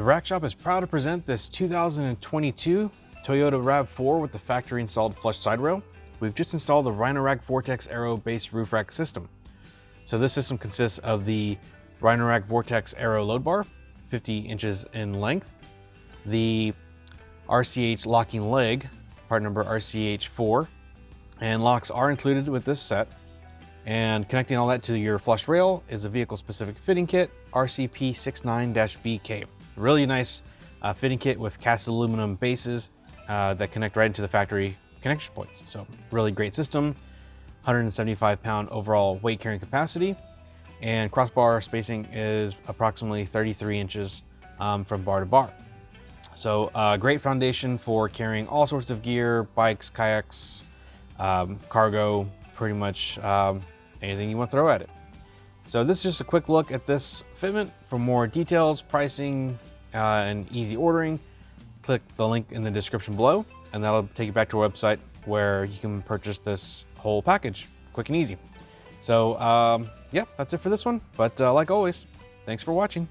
The Rack Shop is proud to present this 2022 Toyota Rav4 with the factory installed flush side rail. We've just installed the Rhino-Rack Vortex Aero base roof rack system. So this system consists of the Rhino-Rack Vortex Aero load bar, 50 inches in length, the RCH locking leg, part number RCH 4, and locks are included with this set. And connecting all that to your flush rail is a vehicle specific fitting kit, RCP69-BK. Really nice fitting kit with cast aluminum bases that connect right into the factory connection points. So really great system, 175 pound overall weight carrying capacity, and crossbar spacing is approximately 33 inches from bar to bar. So great foundation for carrying all sorts of gear, bikes, kayaks, cargo, pretty much anything you want to throw at it. So this is just a quick look at this fitment. For more details, pricing, and easy ordering, click the link in the description below, and that'll take you back to our website where you can purchase this whole package quick and easy. So yeah, that's it for this one. But like always, thanks for watching.